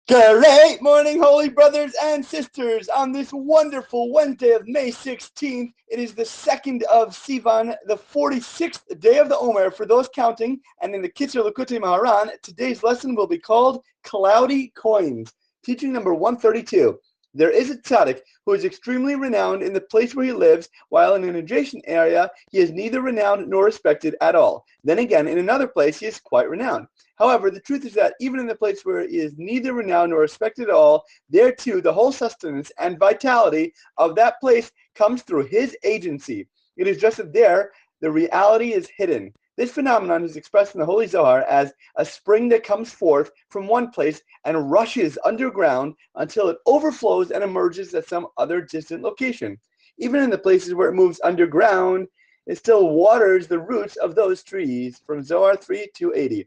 Great morning, holy brothers and sisters. On this wonderful Wednesday of May 16th, it is the 2nd of Sivan, the 46th day of the Omer for those counting, and in the Kitzur Likutei Moharan, today's lesson will be called Cloudy Coins. Teaching number 132. There is a tzaddik who is extremely renowned in the place where he lives, while in an adjacent area he is neither renowned nor respected at all. Then again, in another place he is quite renowned. However, the truth is that even in the place where he is neither renowned nor respected at all, there too the whole sustenance and vitality of that place comes through his agency. It is just that there the reality is hidden. This phenomenon is expressed in the Holy Zohar as a spring that comes forth from one place and rushes underground until it overflows and emerges at some other distant location. Even in the places where it moves underground, it still waters the roots of those trees. From Zohar 3:280.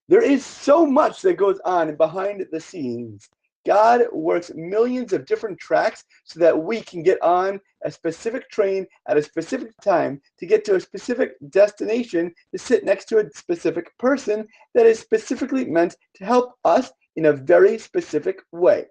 There is so much that goes on behind the scenes. God works millions of different tracks so that we can get on a specific train at a specific time to get to a specific destination to sit next to a specific person that is specifically meant to help us in a very specific way.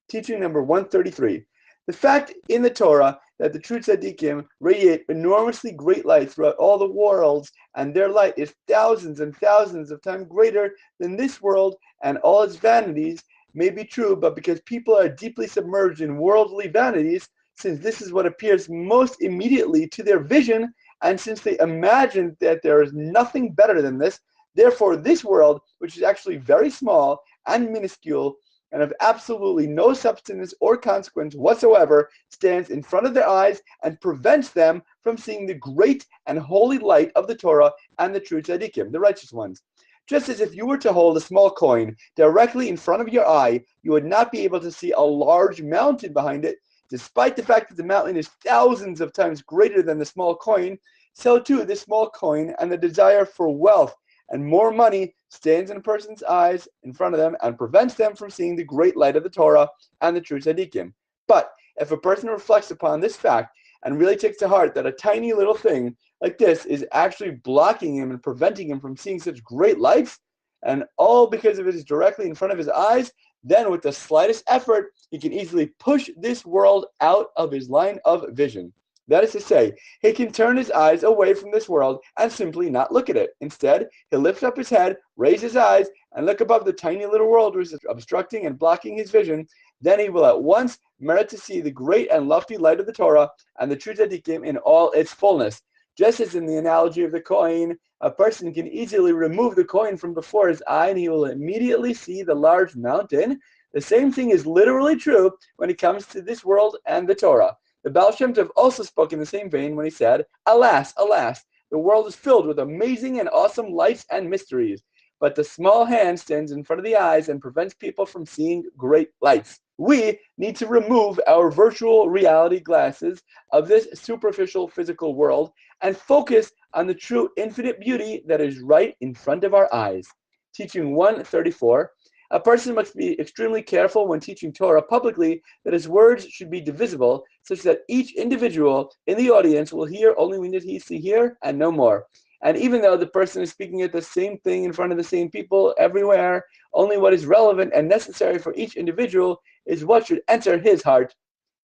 Teaching number 133. The fact in the Torah that the true tzaddikim radiate enormously great light throughout all the worlds, and their light is thousands and thousands of times greater than this world and all its vanities, may be true, but because people are deeply submerged in worldly vanities, since this is what appears most immediately to their vision, and since they imagine that there is nothing better than this, therefore this world, which is actually very small and minuscule, and of absolutely no substance or consequence whatsoever, stands in front of their eyes and prevents them from seeing the great and holy light of the Torah and the true tzaddikim, the righteous ones. Just as if you were to hold a small coin directly in front of your eye, you would not be able to see a large mountain behind it, despite the fact that the mountain is thousands of times greater than the small coin. So too the small coin and the desire for wealth and more money stands in a person's eyes in front of them and prevents them from seeing the great light of the Torah and the true tzaddikim. But if a person reflects upon this fact and really takes to heart that a tiny little thing like this is actually blocking him and preventing him from seeing such great lights, and all because of it is directly in front of his eyes, then with the slightest effort, he can easily push this world out of his line of vision. That is to say, he can turn his eyes away from this world and simply not look at it. Instead, he'll lift up his head, raise his eyes, and look above the tiny little world which is obstructing and blocking his vision. Then he will at once merit to see the great and lofty light of the Torah and the true tzaddikim in all its fullness. Just as in the analogy of the coin, a person can easily remove the coin from before his eye and he will immediately see the large mountain, the same thing is literally true when it comes to this world and the Torah. The Baal Shem Tov also spoke in the same vein when he said, "Alas, alas, the world is filled with amazing and awesome lights and mysteries, but the small hand stands in front of the eyes and prevents people from seeing great lights." We need to remove our virtual reality glasses of this superficial physical world and focus on the true infinite beauty that is right in front of our eyes. Teaching 134. A person must be extremely careful when teaching Torah publicly that his words should be divisible, such that each individual in the audience will hear only what he needs to hear and no more. And even though the person is speaking at the same thing in front of the same people everywhere, only what is relevant and necessary for each individual is what should enter his heart.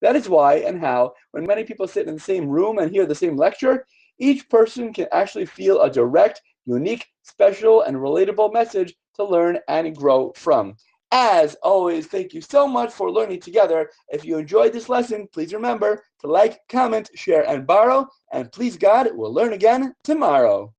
That is why and how, when many people sit in the same room and hear the same lecture, each person can actually feel a direct, unique, special, and relatable message to learn and grow from. As always, thank you so much for learning together. If you enjoyed this lesson, please remember to like, comment, share, and borrow. And please God, we'll learn again tomorrow.